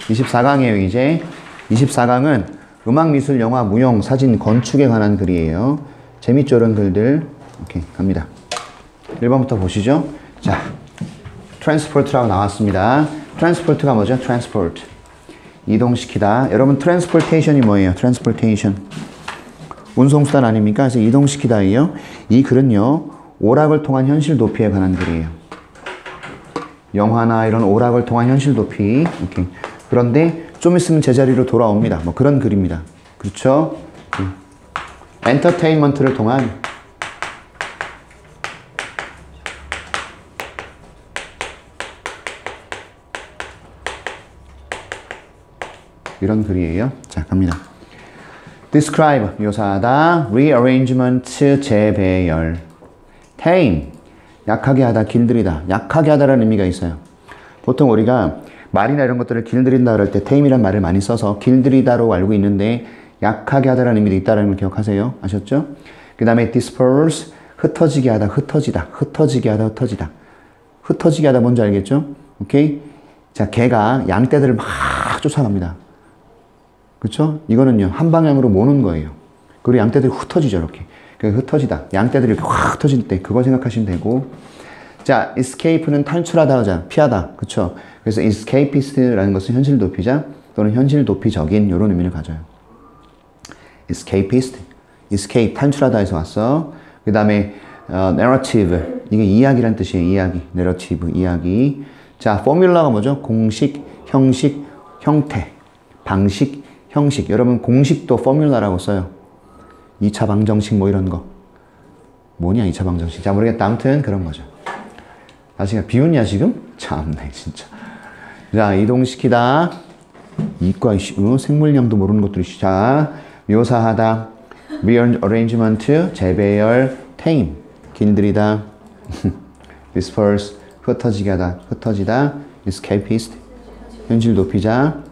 24강이에요, 이제. 24강은 음악, 미술, 영화, 무용, 사진, 건축에 관한 글이에요. 재밌죠, 이런 글들. 오케이, 갑니다. 1번부터 보시죠. 자, transport라고 나왔습니다. transport가 뭐죠? transport. 이동시키다. 여러분, transportation이 뭐예요? transportation. 운송수단 아닙니까? 그래서 이동시키다예요. 이 글은요, 오락을 통한 현실 도피에 관한 글이에요. 영화나 이런 오락을 통한 현실 도피. 오케이. 그런데 좀 있으면 제자리로 돌아옵니다. 뭐 그런 글입니다. 그렇죠? 엔터테인먼트를 통한 이런 글이에요. 자, 갑니다. describe, 묘사하다. rearrangement, 재배열. tame, 약하게 하다, 길들이다. 약하게 하다라는 의미가 있어요. 보통 우리가 말이나 이런 것들을 길들인다 그럴 때 tame이란 말을 많이 써서 길들이다로 알고 있는데 약하게 하다라는 의미도 있다는 걸 기억하세요. 아셨죠? 그 다음에 disperse, 흩어지게 하다, 흩어지다. 흩어지게 하다, 흩어지다. 흩어지게 하다 뭔지 알겠죠? 오케이? 자, 개가 양떼들을 막 쫓아갑니다. 그렇죠? 이거는요, 한 방향으로 모는 거예요. 그리고 양떼들이 흩어지죠, 이렇게. 흩어지다. 양떼들이 이렇게 확 흩어질 때 그거 생각하시면 되고. 자, escape는 탈출하다 하자, 피하다. 그렇죠? 그래서 escapist라는 것은 현실 도피자 또는 현실 도피적인 이런 의미를 가져요. escapist, escape, 탈출하다에서 왔어. 그 다음에 narrative, 이게 이야기란 뜻이에요. 이야기, narrative, 이야기. 자, formula가 뭐죠? 공식, 형식, 형태, 방식, 형식. 여러분 공식도 formula라고 써요. 2차 방정식 뭐 이런 거. 뭐냐 2차 방정식. 자, 모르겠다. 아무튼 그런 거죠. 아직 비웃냐 지금? 참네 진짜. 자, 이동시키다. 이과 생물량도 모르는 것들이. 자, 묘사하다. rearrangement, 재배열. tame, 길들이다. disperse, 흩어지게 하다, 흩어지다. escapist, 현실 도피자.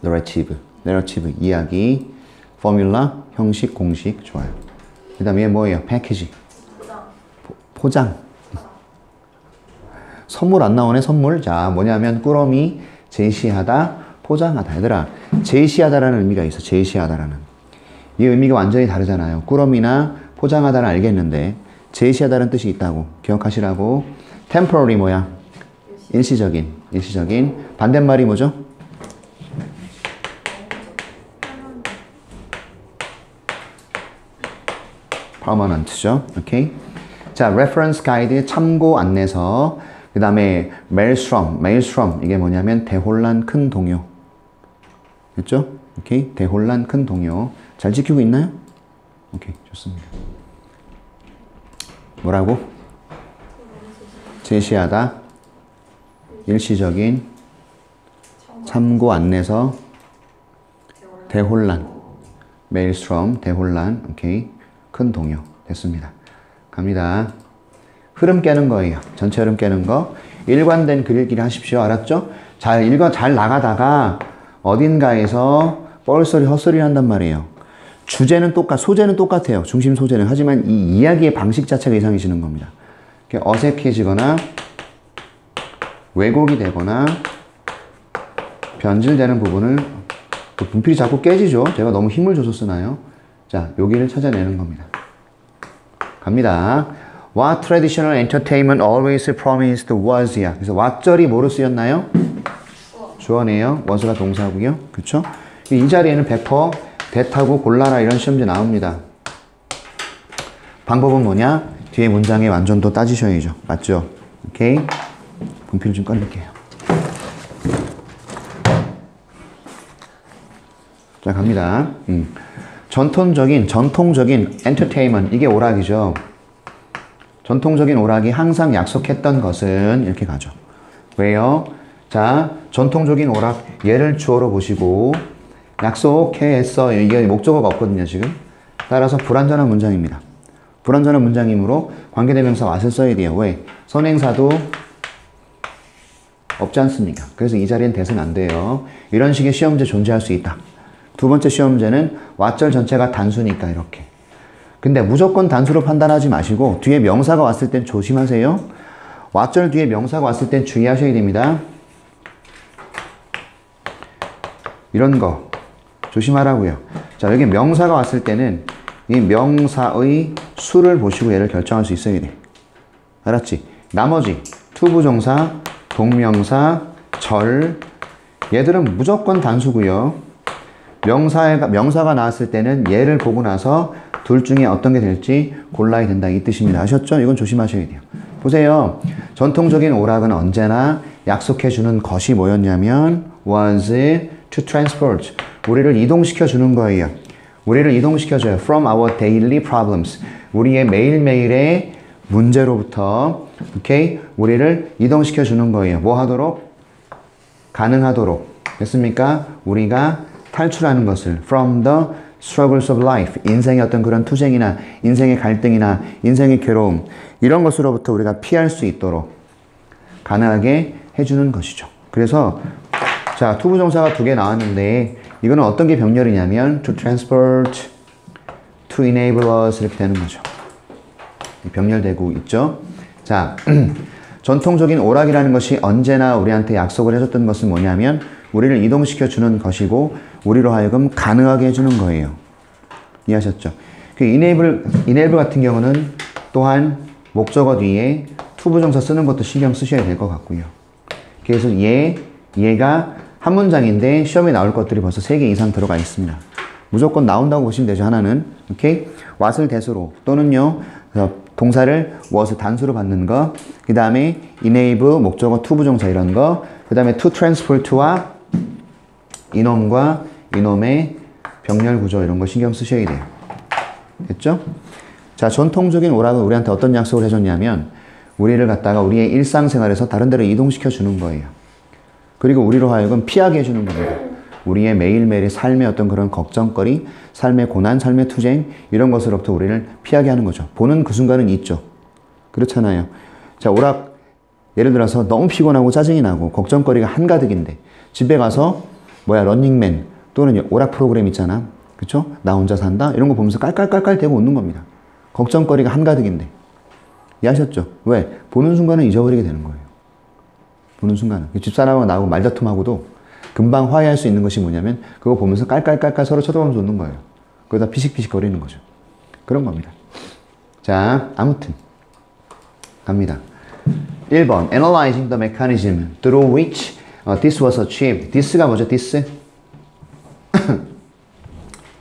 narrative, 이야기. formula, 형식, 공식. 좋아요. 그 다음에 얘 뭐예요? 패키지. 포장. 선물 안 나오네, 선물. 자, 뭐냐면 꾸러미, 제시하다, 포장하다. 얘들아, 제시하다라는 의미가 있어. 제시하다라는. 이 의미가 완전히 다르잖아요. 꾸러미나 포장하다는 알겠는데 제시하다는 뜻이 있다고 기억하시라고. temporary 뭐야? 일시적인. 반대말이 뭐죠? permanent죠. 오케이. 자, reference guide, 참고 안내서. 그 다음에 maelstrom, 이게 뭐냐면 대혼란, 큰 동요. 됐죠? 오케이. 대혼란, 큰 동요. 잘 지키고 있나요? 오케이, 좋습니다. 뭐라고? 제시하다, 일시적인, 참고 안내서, 대혼란, maelstrom, 대혼란. 오케이. 큰 동요. 됐습니다. 갑니다. 흐름 깨는 거예요. 전체 흐름 깨는 거. 일관된 글 읽기를 하십시오. 알았죠? 잘 나가다가 어딘가에서 뻘소리 헛소리 한단 말이에요. 소재는 똑같아요. 중심 소재는. 하지만 이 이야기의 방식 자체가 이상해지는 겁니다. 어색해지거나 왜곡이 되거나 변질되는 부분을 분필이 자꾸 깨지죠. 제가 너무 힘을 줘서 쓰나요? 자, 여기를 찾아내는 겁니다. 갑니다. What traditional entertainment always promised was야. 그래서 what절이 뭐로 쓰였나요? 주어네요. was가 동사고요. 그쵸? 이 자리에는 100% 대타고 골라라 이런 시험지 나옵니다. 방법은 뭐냐? 뒤에 문장의 완전도 따지셔야죠. 맞죠? 오케이? 분필 좀 꺼낼게요. 자, 갑니다. 전통적인 entertainment, 이게 오락이죠. 전통적인 오락이 항상 약속했던 것은 이렇게 가죠. 왜요? 자, 전통적인 오락 예를 주어로 보시고 약속했어. 이게 목적어가 없거든요, 지금. 따라서 불완전한 문장입니다. 불완전한 문장이므로 관계대명사 what을 써야 돼요. 왜? 선행사도 없지 않습니까? 그래서 이 자리엔 대선 안 돼요. 이런 식의 시험제 존재할 수 있다. 두 번째 시험제는 what절 전체가 단수니까 이렇게. 근데 무조건 단수로 판단하지 마시고 뒤에 명사가 왔을 땐 조심하세요. what절 뒤에 명사가 왔을 땐 주의하셔야 됩니다. 이런 거 조심하라고요. 자, 여기 명사가 왔을 때는 이 명사의 수를 보시고 얘를 결정할 수 있어야 돼. 알았지? 나머지 투부정사, 동명사, 절 얘들은 무조건 단수고요. 명사가 나왔을 때는 얘를 보고 나서 둘 중에 어떤 게 될지 골라야 된다 이 뜻입니다. 아셨죠? 이건 조심하셔야 돼요. 보세요. 전통적인 오락은 언제나 약속해주는 것이 뭐였냐면 was to transport. 우리를 이동시켜주는 거예요. 우리를 이동시켜줘요. From our daily problems. 우리의 매일매일의 문제로부터 오케이? 우리를 이동시켜주는 거예요. 뭐 하도록? 가능하도록. 됐습니까? 우리가 탈출하는 것을 from the struggles of life. 인생의 어떤 그런 투쟁이나 인생의 갈등이나 인생의 괴로움 이런 것으로부터 우리가 피할 수 있도록 가능하게 해주는 것이죠. 그래서 자, 투부정사가 2개 나왔는데 이거는 어떤 게 병렬이냐면 to transport, to enable us 이렇게 되는 거죠. 병렬되고 있죠. 자, 전통적인 오락이라는 것이 언제나 우리한테 약속을 해줬던 것은 뭐냐면 우리를 이동시켜 주는 것이고 우리로 하여금 가능하게 해주는 거예요. 이해하셨죠? 그 enable 같은 경우는 또한 목적어 뒤에 투부정사 쓰는 것도 신경 쓰셔야 될 것 같고요. 그래서 얘가 한 문장인데 시험에 나올 것들이 벌써 3개 이상 들어가 있습니다. 무조건 나온다고 보시면 되죠. 하나는 오케이? what을 대수로 또는요 동사를 was을 단수로 받는 거, 그 다음에 enable 목적어 투부정사 이런 거, 그 다음에 to transport와 이놈과 이놈의 병렬 구조 이런 거 신경 쓰셔야 돼요. 됐죠? 자, 전통적인 오락은 우리한테 어떤 약속을 해줬냐면 우리를 갖다가 우리의 일상생활에서 다른 데로 이동시켜 주는 거예요. 그리고 우리로 하여금 피하게 해주는 겁니다. 우리의 매일매일의 삶의 어떤 그런 걱정거리, 삶의 고난, 삶의 투쟁 이런 것으로부터 우리를 피하게 하는 거죠. 보는 그 순간은 있죠. 그렇잖아요. 자, 오락 예를 들어서 너무 피곤하고 짜증이 나고 걱정거리가 한가득인데 집에 가서 런닝맨 또는 오락 프로그램 있잖아. 그쵸? 나 혼자 산다? 이런 거 보면서 깔깔깔깔 대고 웃는 겁니다. 걱정거리가 한가득인데. 이해하셨죠? 왜? 보는 순간은 잊어버리게 되는 거예요. 보는 순간은. 집사람하고 나하고 말다툼하고도 금방 화해할 수 있는 것이 뭐냐면 그거 보면서 깔깔깔깔 서로 쳐다보면서 웃는 거예요. 그러다 피식피식 거리는 거죠. 그런 겁니다. 자, 아무튼 갑니다. 1번 Analyzing the mechanism through which this was achieved. this가 뭐죠? this?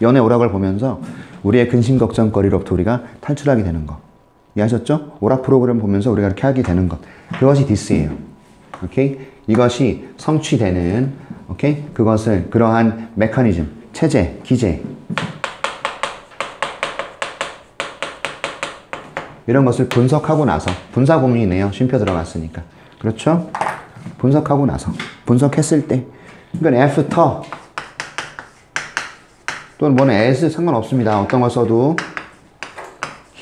연애 오락을 보면서 우리의 근심 걱정거리로부터 우리가 탈출하게 되는 것. 이해하셨죠? 오락 프로그램 보면서 우리가 이렇게 하게 되는 것. 그것이 this예요. 오케이? 이것이 성취되는 오케이? 그것을 그러한 메커니즘, 체제, 기제 이런 것을 분석하고 나서 분사 고민이네요. 쉼표 들어갔으니까. 그렇죠? 분석하고 나서 분석했을 때 이건 after 또는 뭐는 as 상관없습니다. 어떤 걸 써도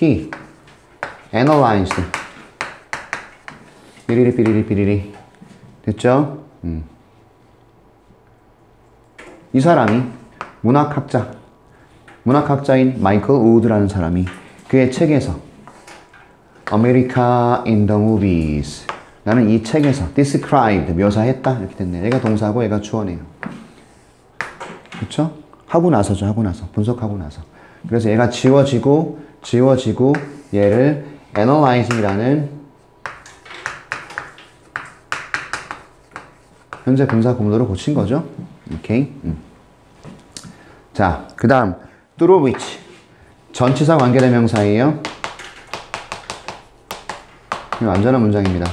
he analyzed 삐리리 됐죠? 이 사람이 문학학자인 마이클 우드라는 사람이 그의 책에서 America in the Movies 나는 이 책에서 described 묘사했다 이렇게 됐네요. 얘가 동사고 얘가 주어네요. 그쵸? 하고 나서죠. 하고 나서 분석하고 나서 그래서 얘가 지워지고 얘를 analyzing이라는 현재 분사 구문으로 고친 거죠. 오케이. 자, 그 다음 through which 전치사 관계대명사예요. 완전한 문장입니다.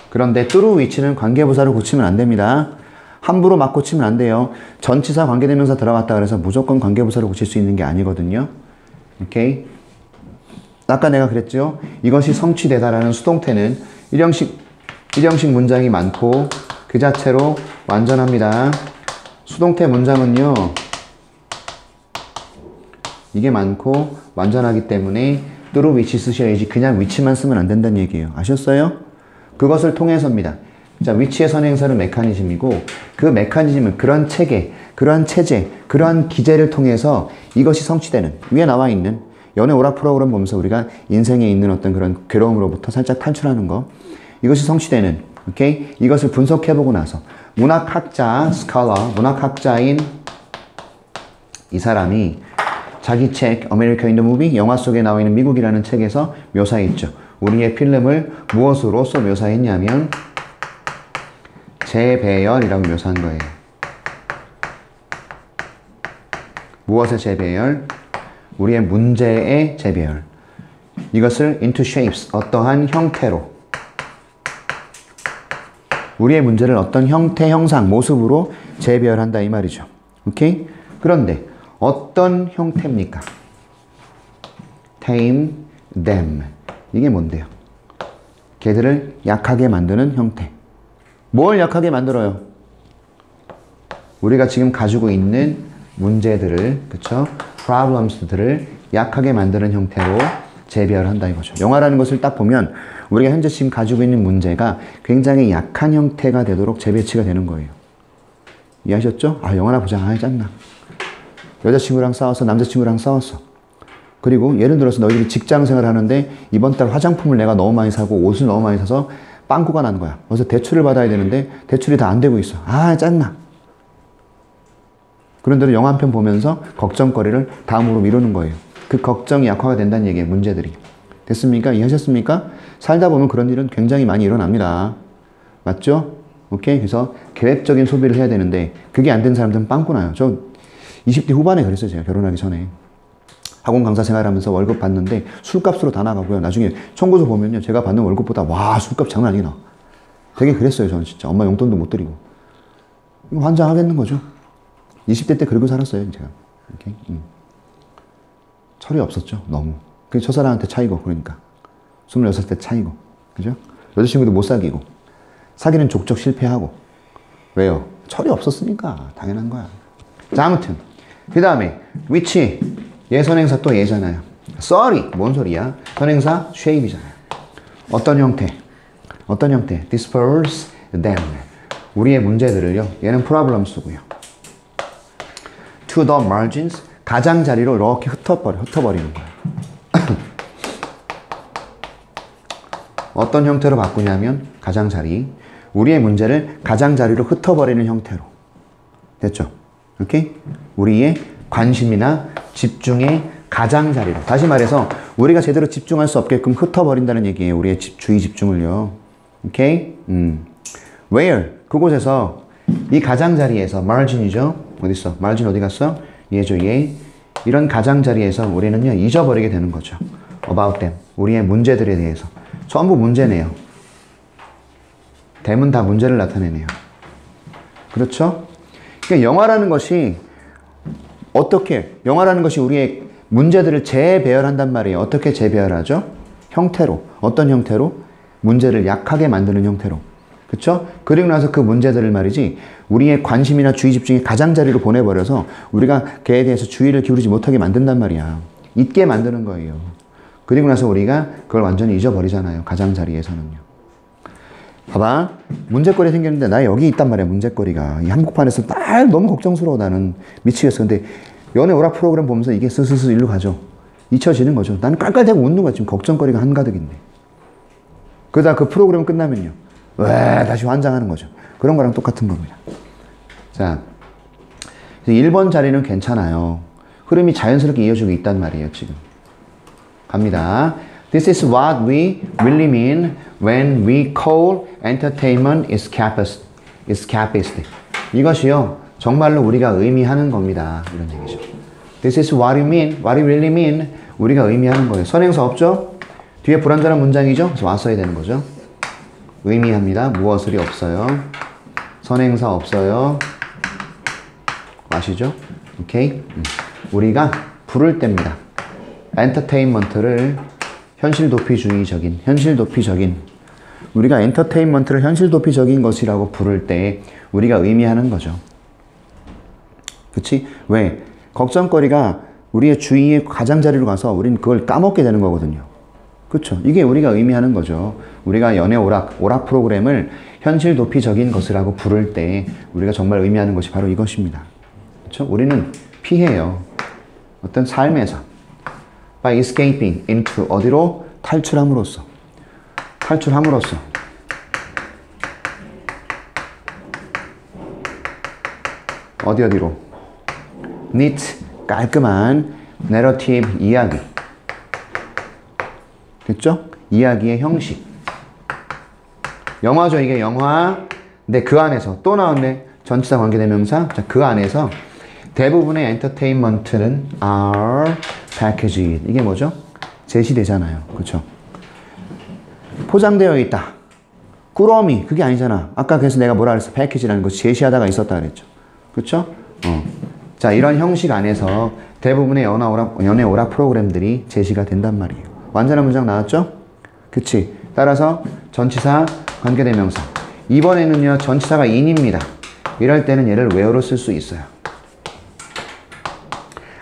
그런데 through which는 관계부사를 고치면 안 됩니다. 함부로 막 고치면 안 돼요. 전치사 관계대명사 들어갔다 그래서 무조건 관계부사를 고칠 수 있는 게 아니거든요. 오케이. 아까 내가 그랬죠. 이것이 성취되다라는 수동태는 일형식 문장이 많고 그 자체로 완전합니다. 수동태 문장은요. 이게 많고 완전하기 때문에 through which 쓰셔야지 그냥 which만 쓰면 안 된다는 얘기예요. 아셨어요? 그것을 통해서입니다. 자, which의 선행사는 메커니즘이고 그 메커니즘은 그런 체계, 그러한 체제, 그러한 기제를 통해서 이것이 성취되는 위에 나와 있는 연애 오락 프로그램 보면서 우리가 인생에 있는 어떤 그런 괴로움으로부터 살짝 탈출하는 거 이것이 성취되는 오케이? 이것을 분석해보고 나서 문학학자, 스칼러, 문학학자인 이 사람이 자기 책 America in the Movie, 영화 속에 나와 있는 미국이라는 책에서 묘사했죠. 우리의 필름을 무엇으로서 묘사했냐면 재배열이라고 묘사한 거예요. 무엇의 재배열? 우리의 문제의 재배열. 이것을 into shapes, 어떠한 형태로, 우리의 문제를 어떤 형태, 형상, 모습으로 재배열한다 이 말이죠. 오케이? 그런데 어떤 형태입니까? tame them. 이게 뭔데요? 걔들을 약하게 만드는 형태. 뭘 약하게 만들어요? 우리가 지금 가지고 있는 문제들을, 그쵸? problems들을 약하게 만드는 형태로 재배열한다 이거죠. 영화라는 것을 딱 보면 우리가 현재 지금 가지고 있는 문제가 굉장히 약한 형태가 되도록 재배치가 되는 거예요. 이해하셨죠? 아, 영화나 보자. 아, 짠나. 여자친구랑 싸웠어. 남자친구랑 싸웠어. 그리고 예를 들어서 너희들이 직장생활을 하는데 이번 달 화장품을 내가 너무 많이 사고 옷을 너무 많이 사서 빵꾸가 난 거야. 그래서 대출을 받아야 되는데 대출이 다 안 되고 있어. 아, 짠나. 그런데도 영화 한 편 보면서 걱정거리를 다음으로 미루는 거예요. 그 걱정이 약화가 된다는 얘기예요. 문제들이. 됐습니까? 이해하셨습니까? 살다 보면 그런 일은 굉장히 많이 일어납니다. 맞죠? 오케이? 그래서 계획적인 소비를 해야 되는데 그게 안 된 사람들은 빵꾸 나요. 저 20대 후반에 그랬어요. 제가 결혼하기 전에. 학원 강사 생활하면서 월급 받는데 술값으로 다 나가고요. 나중에 청구서 보면요. 제가 받는 월급보다 와, 술값 장난 아니게 나와. 되게 그랬어요. 저는 진짜. 엄마 용돈도 못 드리고. 이거 환장하겠는 거죠. 20대 때 그러고 살았어요. 제가. 오케이? 철이 없었죠. 너무. 그게 첫사랑한테 차이고 그러니까. 26대 차이고. 그죠? 여자친구도 못 사귀고. 사귀는 족적 실패하고. 왜요? 철이 없었으니까. 당연한 거야. 자, 아무튼. 그 다음에 which. 얘 선행사 또 얘잖아요. sorry. 뭔 소리야? 선행사 shape이잖아요. 어떤 형태? 어떤 형태? disperse them. 우리의 문제들을요. 얘는 problems고요. to the margins. 가장자리로 이렇게 흩어버리는 거예요. 어떤 형태로 바꾸냐면 가장자리. 우리의 문제를 가장자리로 흩어버리는 형태로. 됐죠? 오케이? 우리의 관심이나 집중의 가장자리로. 다시 말해서 우리가 제대로 집중할 수 없게끔 흩어버린다는 얘기예요. 우리의 주의 집중을요. 오케이? Where? 그곳에서 이 가장자리에서 margin이죠? 어딨어? margin 어디 갔어? 얘죠, 얘. 이런 가장자리에서 우리는요, 잊어버리게 되는 거죠. about them. 우리의 문제들에 대해서. 전부 문제네요. them은 다 문제를 나타내네요. 그렇죠? 그러니까 영화라는 것이 영화라는 것이 우리의 문제들을 재배열한단 말이에요. 어떻게 재배열하죠? 형태로. 어떤 형태로? 문제를 약하게 만드는 형태로. 그쵸? 그리고 나서 그 문제들을 말이지, 우리의 관심이나 주의 집중이 가장자리로 보내버려서 우리가 걔에 대해서 주의를 기울이지 못하게 만든단 말이야. 잊게 만드는 거예요. 그리고 나서 우리가 그걸 완전히 잊어버리잖아요. 가장자리에서는요. 봐봐. 문제거리 생겼는데 나 여기 있단 말이야. 문제거리가. 이 한복판에서 날 너무 걱정스러워. 나는 미치겠어. 근데 연애 오락 프로그램 보면서 이게 스스스 일로 가죠. 잊혀지는 거죠. 나는 깔깔대고 웃는 거야. 지금 걱정거리가 한가득인데. 그러다 그 프로그램 끝나면요. 왜 다시 환장하는 거죠. 그런 거랑 똑같은 겁니다. 자, 1번 자리는 괜찮아요. 흐름이 자연스럽게 이어지고 있단 말이에요. 지금. 갑니다. This is what we really mean when we call entertainment escapist. 이것이요. 정말로 우리가 의미하는 겁니다. 이런 얘기죠. This is what we really mean. 우리가 의미하는 거예요. 선행사 없죠? 뒤에 불완전한 문장이죠? 그래서 왔어야 되는 거죠. 의미합니다. 무엇을이 없어요. 선행사 없어요. 아시죠? 오케이? 우리가 부를 때입니다. 엔터테인먼트를 현실 도피적인 우리가 엔터테인먼트를 현실 도피적인 것이라고 부를 때 우리가 의미하는 거죠. 그치? 왜? 걱정거리가 우리의 주의의 가장자리로 가서 우린 그걸 까먹게 되는 거거든요. 그쵸? 이게 우리가 의미하는 거죠. 우리가 연애 오락 프로그램을 현실 도피적인 것이라고 부를 때 우리가 정말 의미하는 것이 바로 이것입니다. 그쵸? 우리는 피해요. 어떤 삶에서 by escaping into 어디로? 탈출함으로써 어디로? neat, 깔끔한 narrative, 이야기. 됐죠? 이야기의 형식. 영화죠, 이게 영화. 근데 그 안에서 또 나왔네. 전치사 관계대명사. 자, 그 안에서 대부분의 엔터테인먼트는 are packaged. 이게 뭐죠? 제시되잖아요. 그렇죠? 포장되어 있다. 꾸러미. 그게 아니잖아. 아까 그래서 내가 뭐라 그랬어? 패키지라는 거 제시하다가 있었다 그랬죠. 그렇죠? 자, 이런 형식 안에서 대부분의 연애 오락 프로그램들이 제시가 된단 말이에요. 완전한 문장 나왔죠? 그치? 따라서 전치사 관계대명사. 이번에는요, 전치사가 in입니다. 이럴 때는 얘를 where로 쓸 수 있어요.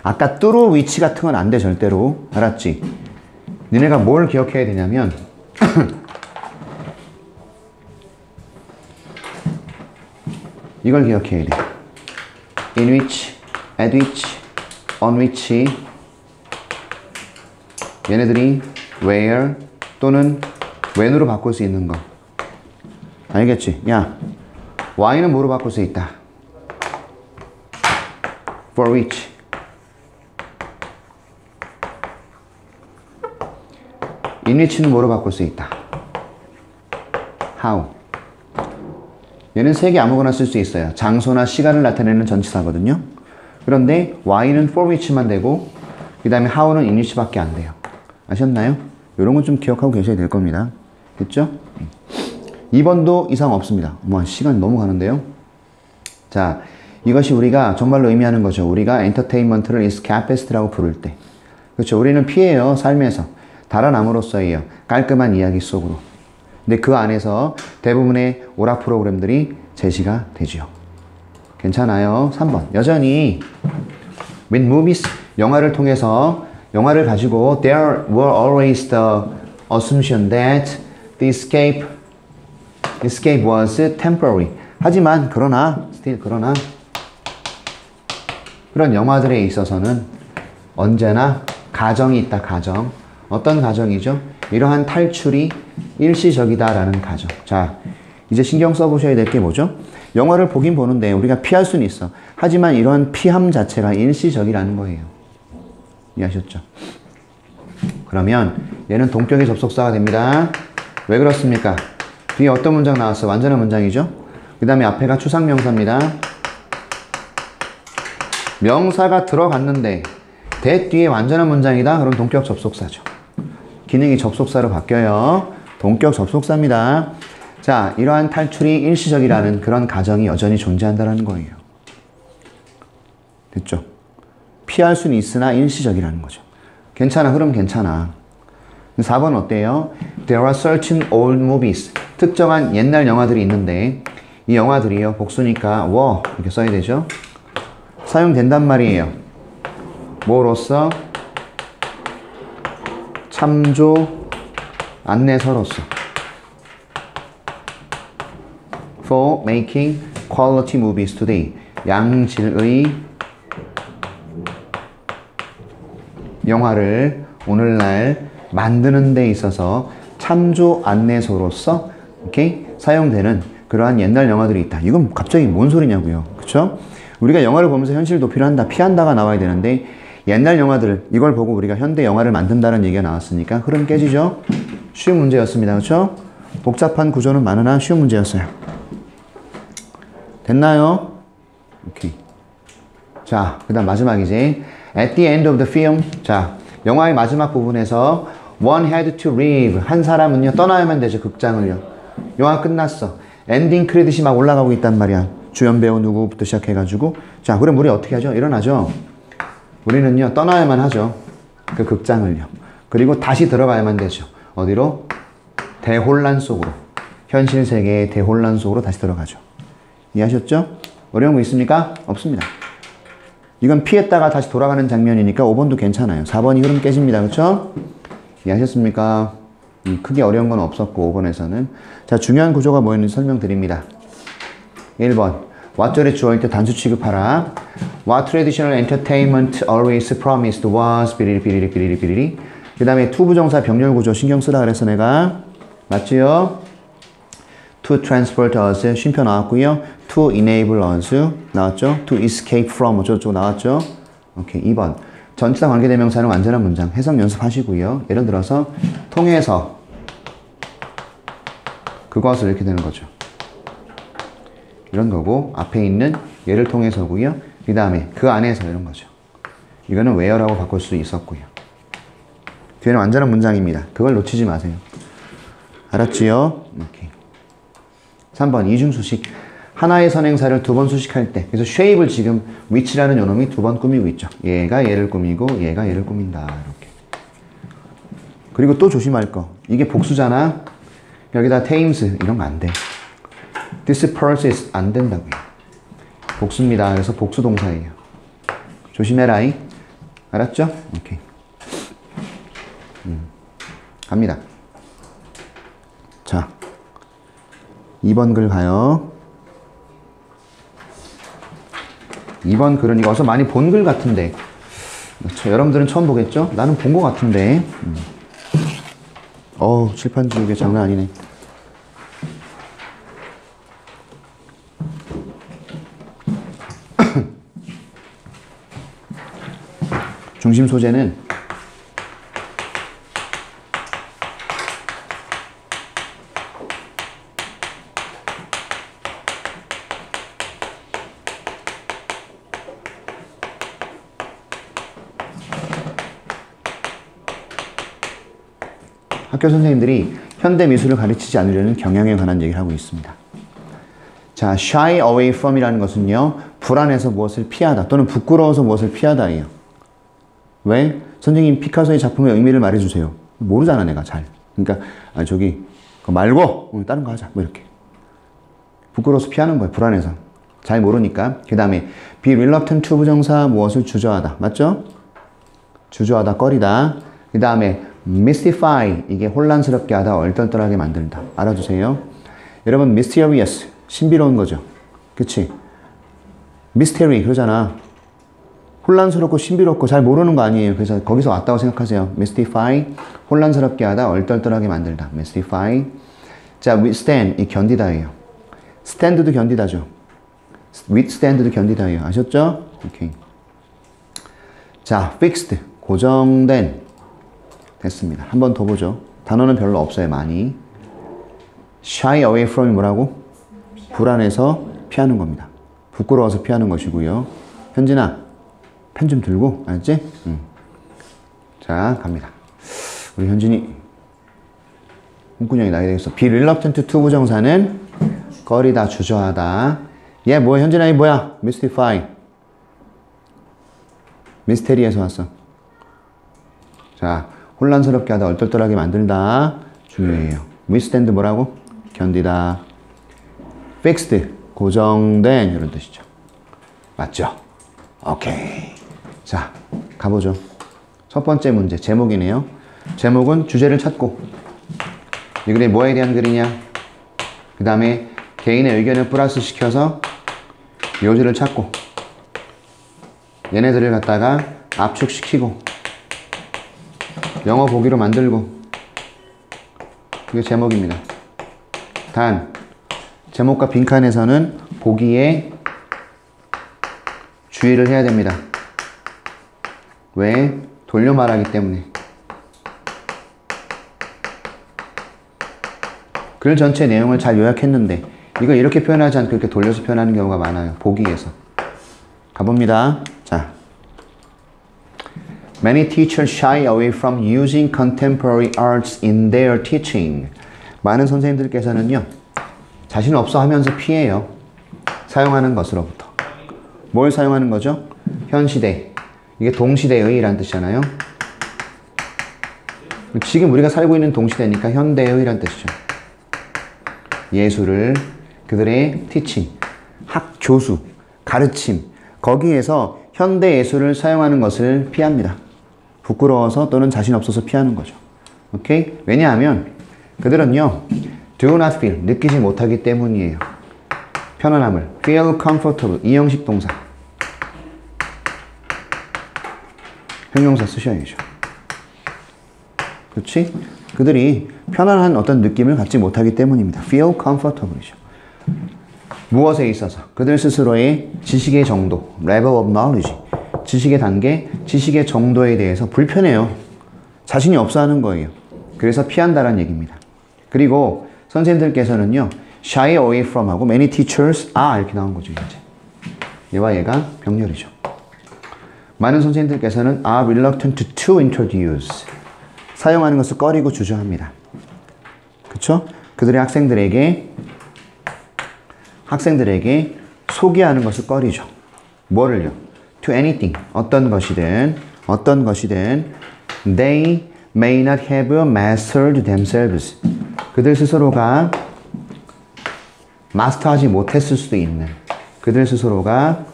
아까 through which 같은 건 안 돼, 절대로. 알았지? 니네가 뭘 기억해야 되냐면 이걸 기억해야 돼. in which, at which, on which. 얘네들이 where 또는 when으로 바꿀 수 있는 거. 알겠지? 야, why는 뭐로 바꿀 수 있다? for which. in which는 뭐로 바꿀 수 있다? how. 얘는 세 개 아무거나 쓸 수 있어요. 장소나 시간을 나타내는 전치사거든요. 그런데 why는 for which만 되고 그 다음에 how는 in which밖에 안 돼요. 아셨나요? 이런 건 좀 기억하고 계셔야 될 겁니다. 됐죠? 2번도 이상 없습니다. 뭐 시간 너무 가는데요. 자, 이것이 우리가 정말로 의미하는 거죠. 우리가 엔터테인먼트를 escapist라고 부를 때. 그렇죠? 우리는 피해요. 삶에서. 달아남으로써예요. 깔끔한 이야기 속으로. 근데 그 안에서 대부분의 오락 프로그램들이 제시가 되죠. 괜찮아요. 3번. 여전히 with movies, 영화를 통해서 영화를 가지고 there were always the assumption that the escape was temporary. 하지만 그러나 그런 영화들에 있어서는 언제나 가정이 있다. 가정. 어떤 가정이죠? 이러한 탈출이 일시적이다라는 가정. 자, 이제 신경 써보셔야 될 게 뭐죠? 영화를 보긴 보는데 우리가 피할 수는 있어. 하지만 이러한 피함 자체가 일시적이라는 거예요. 이해하셨죠? 그러면 얘는 동격의 접속사가 됩니다. 왜 그렇습니까? 뒤에 어떤 문장 나왔어? 완전한 문장이죠? 그 다음에 앞에가 추상명사입니다. 명사가 들어갔는데 that 뒤에 완전한 문장이다? 그럼 동격 접속사죠. 기능이 접속사로 바뀌어요. 동격 접속사입니다. 자, 이러한 탈출이 일시적이라는 그런 가정이 여전히 존재한다는 거예요. 됐죠? 피할 수는 있으나 일시적이라는 거죠. 괜찮아, 흐름 괜찮아. 4번 어때요? There are certain old movies. 특정한 옛날 영화들이 있는데 이 영화들이요, 복수니까 were 이렇게 써야 되죠. 사용된단 말이에요. 뭐로써? 참조 안내서로서. For making quality movies today. 양질의 영화를 오늘날 만드는 데 있어서 참조 안내소로서 이렇게 사용되는 그러한 옛날 영화들이 있다. 이건 갑자기 뭔 소리냐고요. 그쵸? 우리가 영화를 보면서 현실 도피를 한다, 피한다가 나와야 되는데 옛날 영화들, 이걸 보고 우리가 현대 영화를 만든다는 얘기가 나왔으니까 흐름 깨지죠? 쉬운 문제였습니다. 그렇죠? 복잡한 구조는 많으나 쉬운 문제였어요. 됐나요? 오케이. 자, 그 다음 마지막이지. At the end of the film. 자, 영화의 마지막 부분에서 one had to leave. 한 사람은요, 떠나야만 되죠. 극장을요. 영화 끝났어. 엔딩 크레딧이 막 올라가고 있단 말이야. 주연 배우 누구부터 시작해가지고. 자, 그럼 우리 어떻게 하죠? 일어나죠? 우리는요, 떠나야만 하죠. 그 극장을요. 그리고 다시 들어가야만 되죠. 어디로? 대혼란 속으로. 현실 세계의 대혼란 속으로 다시 들어가죠. 이해하셨죠? 어려운 거 있습니까? 없습니다. 이건 피했다가 다시 돌아가는 장면이니까 5번도 괜찮아요. 4번이 흐름 깨집니다. 그렇죠? 이해하셨습니까? 크게 어려운 건 없었고 5번에서는. 자, 중요한 구조가 뭐였는지 설명드립니다. 1번. 왓절의 주어일 때 단수 취급하라. What traditional entertainment always promised was 비리리. 그 다음에 투부정사 병렬 구조 신경 쓰라 그래서 내가 맞지요? to transport us 쉼표 나왔고요. to enable us 나왔죠. to escape from 어쩌고저쩌고 나왔죠. 오케이. 2번. 전치사 관계대명사는 완전한 문장 해석 연습하시고요. 예를 들어서 통해서 그것을 이렇게 되는 거죠. 이런 거고 앞에 있는 얘를 통해서고요. 그 다음에 그 안에서 이런 거죠. 이거는 where라고 바꿀 수 있었고요. 뒤에는 완전한 문장입니다. 그걸 놓치지 마세요. 알았지요? 오케이. 3번 이중수식. 하나의 선행사를 두 번 수식할 때 그래서 shape을 지금 which라는 요놈이 두 번 꾸미고 있죠. 얘가 얘를 꾸미고 얘가 얘를 꾸민다. 이렇게. 그리고 또 조심할 거. 이게 복수잖아. 여기다 tames 이런 거 안 돼. disperses 안 된다고요. 복수입니다. 그래서 복수 동사예요. 조심해라이. 알았죠? 오케이. 갑니다. 자, 2번 글 가요. 2번 글은 이거 어서 많이 본 글 같은데 여러분들은 처음 보겠죠? 나는 본 거 같은데 칠판 지우개 장난 아니네. 중심 소재는 학교 선생님들이 현대 미술을 가르치지 않으려는 경향에 관한 얘기를 하고 있습니다. 자, shy away from 이라는 것은요, 불안해서 무엇을 피하다 또는 부끄러워서 무엇을 피하다예요. 왜? 선생님 피카소의 작품의 의미를 말해주세요. 모르잖아 내가 잘. 그러니까 저기 그거 말고 다른 거 하자 뭐 이렇게. 부끄러워서 피하는 거예요. 불안해서. 잘 모르니까. 그 다음에 be reluctant to 부정사 무엇을 주저하다. 맞죠? 주저하다 꺼리다. 그 다음에 mystify 이게 혼란스럽게 하다 얼떨떨하게 만들다. 알아두세요. 여러분 mysterious 신비로운 거죠. 그치? mystery 그러잖아. 혼란스럽고 신비롭고 잘 모르는 거 아니에요. 그래서 거기서 왔다고 생각하세요. mystify 혼란스럽게 하다 얼떨떨하게 만들다. mystify. 자, withstand 이 견디다예요. stand도 견디다죠. withstand도 견디다예요. 아셨죠? 오케이. 자, fixed 고정된 됐습니다. 한 번 더 보죠. 단어는 별로 없어요. 많이. shy away from이 뭐라고? 불안해서 피하는 겁니다. 부끄러워서 피하는 것이고요. 현진아, 펜 좀 들고, 알았지? 자, 갑니다. 우리 현진이 홍군형이 나게 되겠어. be reluctant to 부정사는 꺼리다, 주저하다. 얘 뭐야? 현진아, 이 뭐야? mystify. 미스테리에서 왔어. 자, 혼란스럽게 하다 얼떨떨하게 만들다 중요해요. withstand 뭐라고? 견디다. fixed 고정된 이런 뜻이죠. 맞죠? 오케이. 자, 가보죠. 첫 번째 문제 제목이네요. 제목은 주제를 찾고 이 글이 뭐에 대한 글이냐? 그 다음에 개인의 의견을 플러스 시켜서 요지를 찾고 얘네들을 갖다가 압축시키고 영어 보기로 만들고 그게 제목입니다. 단 제목과 빈칸에서는 보기에 주의를 해야 됩니다. 왜? 돌려 말하기 때문에. 글 전체 내용을 잘 요약했는데 이걸 이렇게 표현하지 않고 이렇게 돌려서 표현하는 경우가 많아요. 보기에서. 가봅니다. 자, Many teachers shy away from using contemporary arts in their teaching. 많은 선생님들께서는요, 자신 없어 하면서 피해요. 사용하는 것으로부터. 뭘 사용하는 거죠? 현시대. 이게 동시대의 라는 뜻이잖아요. 지금 우리가 살고 있는 동시대니까 현대의 라는 뜻이죠. 예술을 그들의 teaching, 교수, 가르침, 거기에서 현대 예술을 사용하는 것을 피합니다. 부끄러워서 또는 자신 없어서 피하는 거죠. 오케이? 왜냐하면 그들은요, do not feel, 느끼지 못하기 때문이에요. 편안함을, feel comfortable, 이형식 동사. 형용사 쓰셔야죠. 그렇지? 그들이 편안한 어떤 느낌을 갖지 못하기 때문입니다. feel comfortable이죠. 무엇에 있어서? 그들 스스로의 지식의 정도, level of knowledge, 지식의 단계, 지식의 정도에 대해서 불편해요. 자신이 없어 하는 거예요. 그래서 피한다는 얘기입니다. 그리고 선생님들께서는요, shy away from 하고 many teachers are 이렇게 나온 거죠, 이제. 얘와 얘가 병렬이죠. 많은 선생님들께서는 are reluctant to introduce. 사용하는 것을 꺼리고 주저합니다. 그쵸? 그들의 학생들에게 소개하는 것을 꺼리죠. 뭐를요? To anything. 어떤 것이든 they may not have mastered themselves. 그들 스스로가 마스터하지 못했을 수도 있는, 그들 스스로가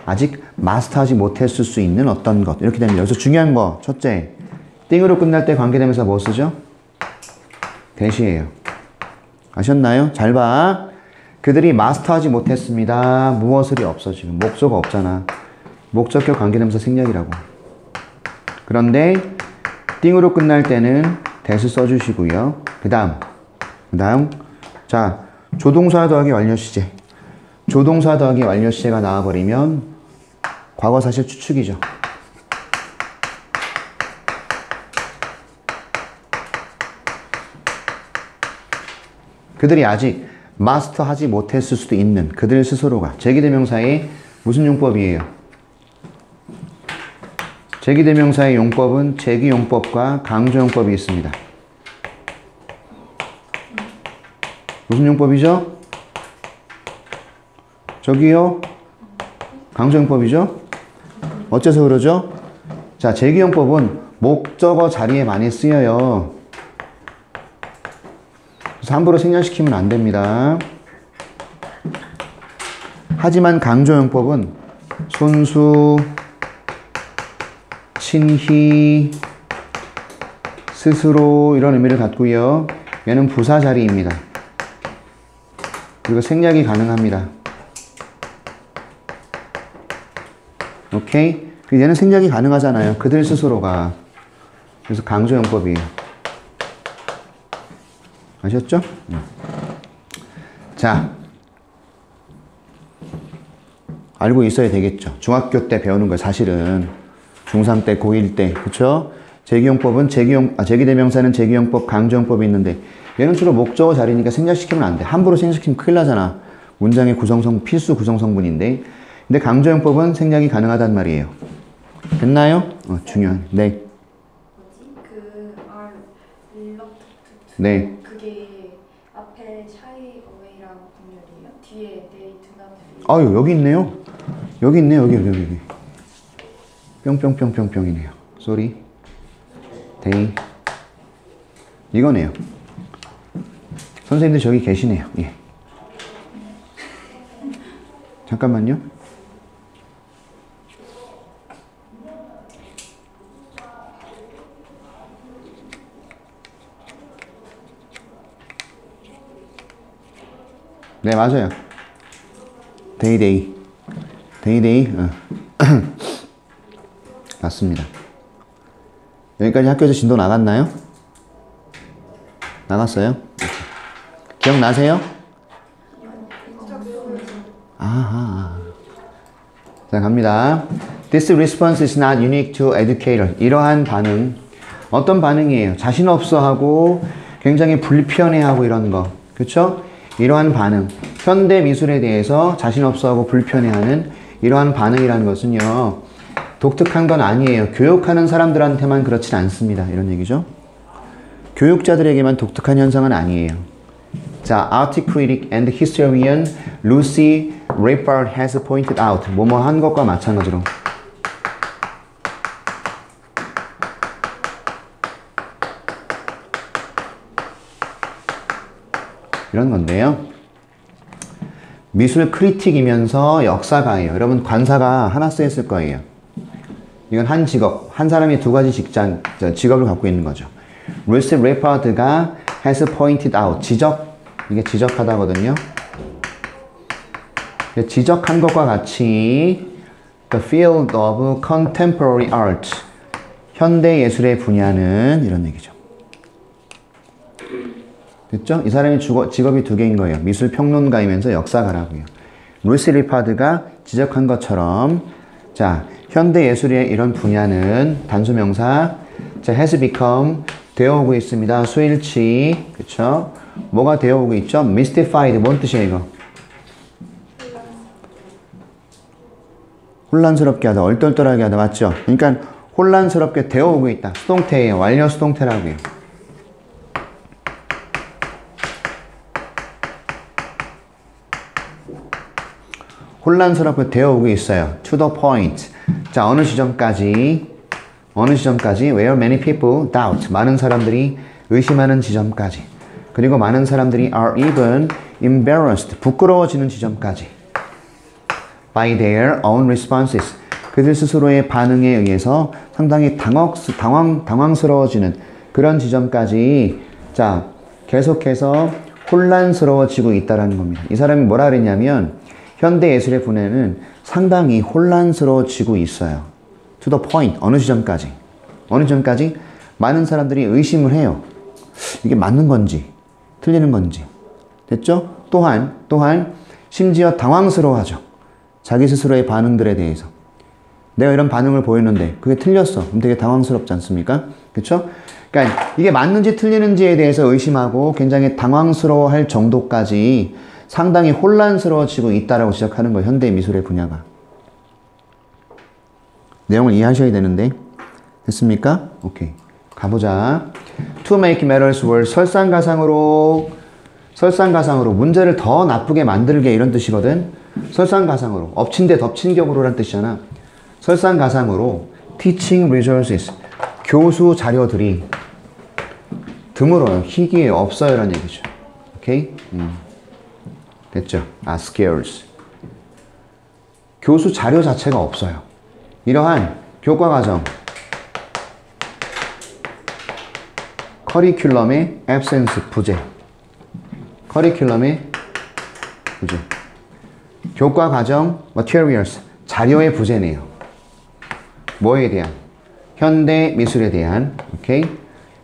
아직 마스터하지 못했을 수 있는 어떤 것. 이렇게 됩니다. 여기서 중요한 거, 첫째, 띵으로 끝날 때 관계대명사 뭐 쓰죠? 대시예요. 아셨나요? 잘 봐. 그들이 마스터하지 못했습니다. 무엇을이 없어 지금. 목조가 없잖아. 목적격 관계대명사 생략이라고. 그런데 띵으로 끝날 때는 대시 써주시고요. 그 다음 자, 조동사 더하기 완료시제. 조동사 더하기 완료시제가 나와버리면 과거사실 추측이죠. 그들이 아직 마스터하지 못했을 수도 있는 그들 스스로가. 제기대명사의 무슨 용법이에요? 제기대명사의 용법은 제기용법과 강조용법이 있습니다. 무슨 용법이죠? 저기요? 강조용법이죠? 어째서 그러죠? 자, 제기용법은 목적어 자리에 많이 쓰여요. 그래서 함부로 생략시키면 안 됩니다. 하지만 강조용법은 손수, 친히, 스스로 이런 의미를 갖고요. 얘는 부사 자리입니다. 그리고 생략이 가능합니다. 오케이? 얘는 생략이 가능하잖아요. 그들 스스로가. 그래서 강조용법이에요. 아셨죠? 자, 알고 있어야 되겠죠. 중학교 때 배우는 거예요. 사실은 중3 때, 고1 때, 그쵸? 제기용법은 제기대명사는 제기용법, 강조용법이 있는데 얘는 주로 목적어 자리니까 생략시키면 안 돼. 함부로 생략시키면 큰일 나잖아. 문장의 필수 구성성분인데. 근데 강조용법은 생략이 가능하단 말이에요. 됐나요? 중요한. 네. 네. 그게 앞에 shy away랑 분열이에요? 뒤에 they do not feel. 아유, 여기 있네요. 여기 있네요. 여기. 뿅뿅뿅뿅뿅이네요. 쏘리. 데이. 이거네요. 선생님들 저기 계시네요. 예. 잠깐만요. 네, 맞아요. 데이데이. 맞습니다. 여기까지 학교에서 진도 나갔나요? 나갔어요? 기억나세요? 자, 갑니다. This response is not unique to educator. 이러한 반응. 어떤 반응이에요? 자신 없어 하고 굉장히 불편해하고 이런 거. 그쵸? 이러한 반응. 현대 미술에 대해서 자신 없어 하고 불편해하는 이러한 반응이라는 것은요. 독특한 건 아니에요. 교육하는 사람들한테만 그렇진 않습니다. 이런 얘기죠. 교육자들에게만 독특한 현상은 아니에요. 자, art critic and historian Lucy Raffard has pointed out. 뭐뭐 한 것과 마찬가지로. 이런 건데요. 미술 크리틱이면서 역사가예요. 여러분 관사가 하나 쓰였을 거예요. 이건 한 직업, 한 사람이 두 가지 직업을 갖고 있는 거죠. 루시 레파드가 has pointed out. 이게 지적하다거든요. 지적한 것과 같이 the field of contemporary art. 현대 예술의 분야는 이런 얘기죠. 됐죠? 이 사람이 직업이 두 개인 거예요. 미술 평론가이면서 역사가라고요. 루시 리파드가 지적한 것처럼 자, 현대 예술의 이런 분야는 단수명사 자, has become 되어오고 있습니다. 수일치 그쵸? 뭐가 되어오고 있죠? mystified 뭔 뜻이에요 이거? 혼란스럽게 하다, 얼떨떨하게 하다 맞죠? 그러니까 혼란스럽게 되어오고 있다. 수동태예요. 완료 수동태라고요. 혼란스럽게 되어오고 있어요. To the point. 자, 어느 지점까지? Where many people doubt. 많은 사람들이 의심하는 지점까지. 그리고 많은 사람들이 are even embarrassed. 부끄러워지는 지점까지. By their own responses. 그들 스스로의 반응에 의해서 상당히 당황스러워지는 그런 지점까지 자, 계속해서 혼란스러워지고 있다는 겁니다. 이 사람이 뭐라 그랬냐면 현대 예술의 분야는 상당히 혼란스러워지고 있어요. To the point. 어느 지점까지? 어느 지점까지? 많은 사람들이 의심을 해요. 이게 맞는 건지, 틀리는 건지. 됐죠? 또한 심지어 당황스러워하죠. 자기 스스로의 반응들에 대해서. 내가 이런 반응을 보였는데 그게 틀렸어. 그럼 되게 당황스럽지 않습니까? 그쵸? 그러니까 이게 맞는지 틀리는지에 대해서 의심하고 굉장히 당황스러워할 정도까지 상당히 혼란스러워지고 있다라고 지적하는 거예요. 현대 미술의 분야가. 내용을 이해하셔야 되는데 됐습니까? 오케이. 가보자. To make matters worse. 설상가상으로 문제를 더 나쁘게 만들게 이런 뜻이거든. 설상가상으로. 엎친 데 덮친 격으로란 뜻이잖아. 설상가상으로 teaching resources. 교수 자료들이 드물어요. 희귀해요. 없어요. 라는 얘기죠. 오케이? 됐죠? scarce. 교수 자료 자체가 없어요. 이러한 교과과정 커리큘럼의 absence, 부재. 커리큘럼의 부재. 교과과정 materials, 자료의 부재네요. 뭐에 대한? 현대 미술에 대한, 오케이?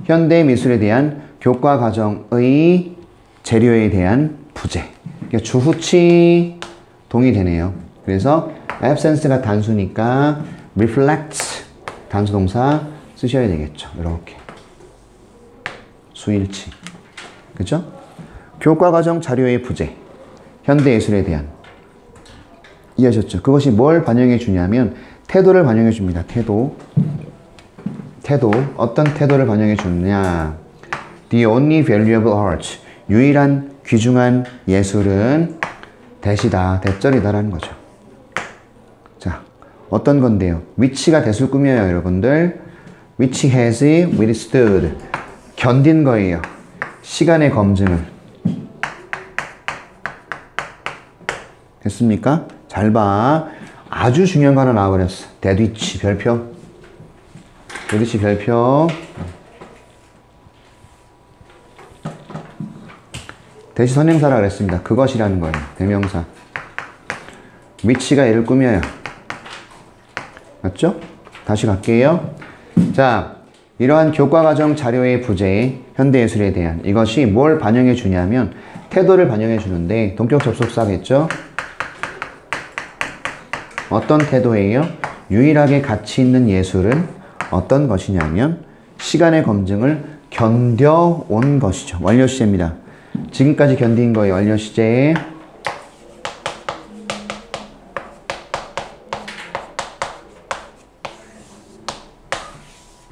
현대 미술에 대한 교과과정의 재료에 대한 부재. 그러니까 주후치 동의되네요. 그래서 absence가 단수니까 reflects 단수동사 쓰셔야 되겠죠. 이렇게 수일치. 그죠? 교과과정 자료의 부재. 현대예술에 대한. 이해하셨죠? 그것이 뭘 반영해 주냐면 태도를 반영해 줍니다. 태도. 어떤 태도를 반영해 주느냐. The only valuable art. 유일한 귀중한 예술은 대시다. 대절이다라는 거죠. 자, 어떤 건데요? which가 대수를 꾸며요, 여러분들. which has withstood. 견딘 거예요. 시간의 검증을. 됐습니까? 잘 봐. 아주 중요한 거 하나 나와버렸어. 대뒤치 별표. 대뒤치 별표. 대시 선행사라 그랬습니다. 그것이라는 거예요. 대명사. which가 얘를 꾸며요. 맞죠? 다시 갈게요. 자, 이러한 교과과정 자료의 부재, 현대예술에 대한 이것이 뭘 반영해 주냐면 태도를 반영해 주는데 동격 접속사겠죠? 어떤 태도예요? 유일하게 가치 있는 예술은 어떤 것이냐면 시간의 검증을 견뎌온 것이죠. 완료 시제입니다. 지금까지 견딘 거예요. 완료 시제.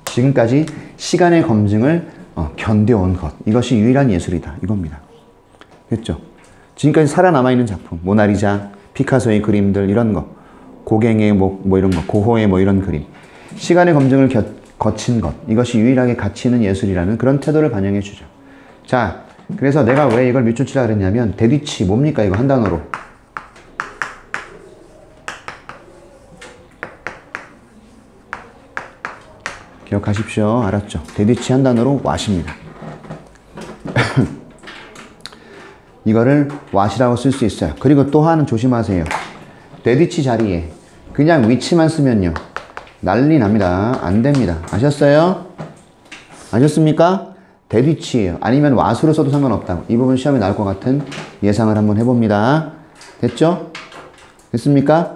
지금까지 시간의 검증을 견뎌온 것. 이것이 유일한 예술이다. 이겁니다. 됐죠? 지금까지 살아남아있는 작품. 모나리자, 피카소의 그림들 이런 거. 고갱의 뭐 이런 거. 고호의 뭐 이런 그림. 시간의 검증을 거친 것. 이것이 유일하게 가치 있는 예술이라는 그런 태도를 반영해 주죠. 자, 그래서 내가 왜 이걸 밑줄 치라 그랬냐면 대뒤치 뭡니까 이거 한 단어로. 기억하십시오. 알았죠? 대뒤치 한 단어로 what입니다. 이거를 what이라고 쓸 수 있어요. 그리고 또 하나 조심하세요. 대뒤치 자리에 그냥 which만 쓰면요. 난리 납니다. 안 됩니다. 아셨어요? 아셨습니까? 대뒤치예요. 아니면 what으로 써도 상관없다고. 이 부분 시험에 나올 것 같은 예상을 한번 해봅니다. 됐죠? 됐습니까?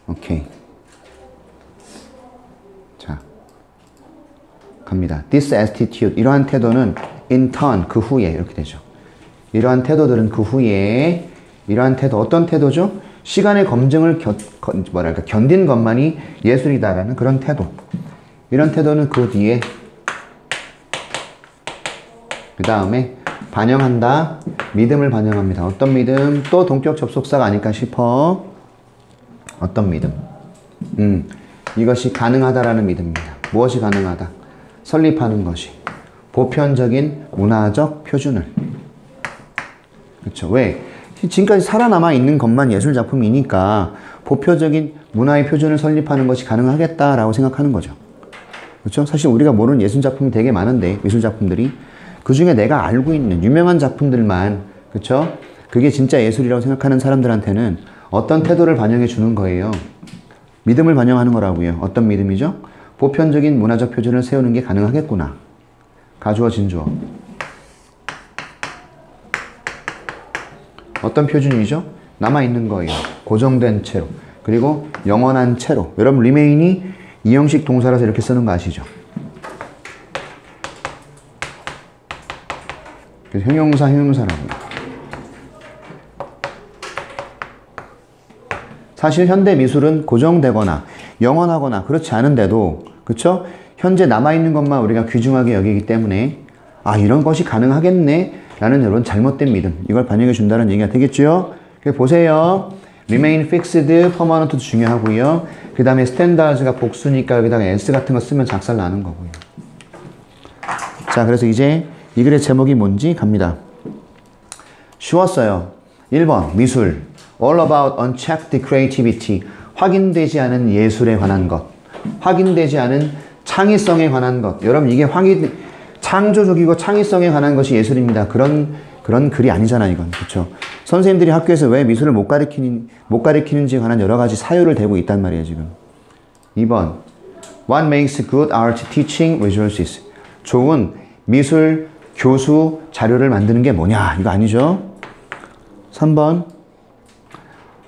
오케이. 자, 갑니다. This attitude, 이러한 태도는 in turn, 그 후에 이렇게 되죠. 이러한 태도들은 그 후에 이러한 태도, 어떤 태도죠? 시간의 검증을 견딘 것만이 예술이다라는 그런 태도. 이런 태도는 그 뒤에 그 다음에 반영한다. 믿음을 반영합니다. 어떤 믿음? 또 동격 접속사가 아닐까 싶어. 어떤 믿음? 이것이 가능하다라는 믿음입니다. 무엇이 가능하다? 설립하는 것이 보편적인 문화적 표준을. 그렇죠. 왜? 지금까지 살아남아 있는 것만 예술 작품이니까 보편적인 문화의 표준을 설립하는 것이 가능하겠다라고 생각하는 거죠. 그렇죠? 사실 우리가 모르는 예술 작품이 되게 많은데, 미술 작품들이 그 중에 내가 알고 있는 유명한 작품들만, 그렇죠? 그게 진짜 예술이라고 생각하는 사람들한테는 어떤 태도를 반영해 주는 거예요? 믿음을 반영하는 거라고요. 어떤 믿음이죠? 보편적인 문화적 표준을 세우는 게 가능하겠구나. 가주어 진주어. 어떤 표준이죠? 남아있는 거예요. 고정된 채로. 그리고 영원한 채로. 여러분 remain이 이형식 동사라서 이렇게 쓰는 거 아시죠? 그래서 형용사라고. 사실 현대 미술은 고정되거나 영원하거나 그렇지 않은데도, 그쵸? 현재 남아있는 것만 우리가 귀중하게 여기기 때문에 아, 이런 것이 가능하겠네 라는 이런 잘못된 믿음, 이걸 반영해 준다는 얘기가 되겠죠. 보세요. remain fixed, permanent도 중요하고요. 그 다음에 standards가 복수니까 여기다가 s 같은 거 쓰면 작살 나는 거고요. 자, 그래서 이제 이 글의 제목이 뭔지 갑니다. 쉬웠어요. 1번 미술, all about unchecked creativity, 확인되지 않은 예술에 관한 것, 확인되지 않은 창의성에 관한 것. 여러분 이게 창조적이고 창의성에 관한 것이 예술입니다. 그런 글이 아니잖아요, 이건. 그렇죠? 선생님들이 학교에서 왜 미술을 못 가르치는지에 관한 여러 가지 사유를 대고 있단 말이에요, 지금. 2번. What makes good art teaching resources? 좋은 미술 교수 자료를 만드는 게 뭐냐? 이거 아니죠? 3번.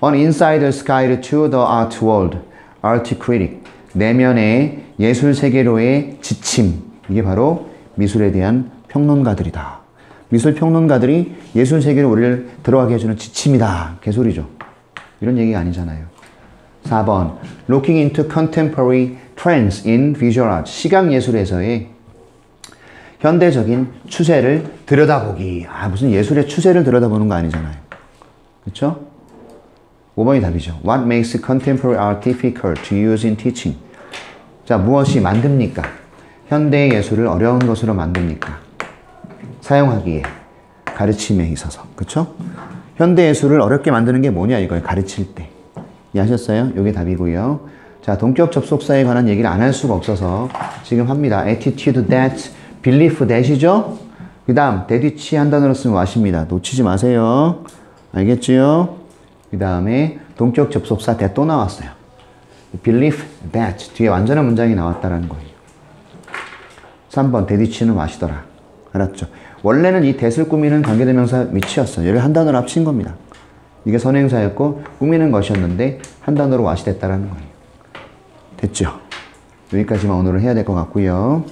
An insider's guide to the art world. Art critic. 내면의 예술 세계로의 지침. 이게 바로 미술에 대한 평론가들이다. 미술 평론가들이 예술 세계로 우리를 들어가게 해주는 지침이다. 개소리죠. 이런 얘기가 아니잖아요. 4번. Looking into contemporary trends in visual art. 시각 예술에서의 현대적인 추세를 들여다보기. 아, 무슨 예술의 추세를 들여다보는 거 아니잖아요. 그렇죠? 5번이 답이죠. What makes contemporary art difficult to use in teaching? 자, 무엇이 만듭니까? 현대의 예술을 어려운 것으로 만듭니까? 사용하기에, 가르침에 있어서. 그쵸? 현대 예술을 어렵게 만드는 게 뭐냐 이거예요. 가르칠 때. 이해하셨어요? 이게 답이고요. 자, 동격 접속사에 관한 얘기를 안 할 수가 없어서 지금 합니다. attitude that, belief that이죠? 그 다음 대뒤치 한 단어로 쓰면 what입니다. 놓치지 마세요. 알겠지요? 그 다음에 동격 접속사 that 또 나왔어요. believe that 뒤에 완전한 문장이 나왔다는 거예요. 3번 대뒤치는 what이더라. 알았죠? 원래는 이 that을 꾸미는 관계대명사 위치였어요. 얘를 한 단어로 합친 겁니다. 이게 선행사였고 꾸미는 것이었는데 한 단어로 what이 됐다라는 거예요. 됐죠? 여기까지만 오늘은 해야 될 것 같고요.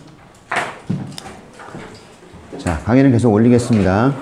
자, 강의는 계속 올리겠습니다.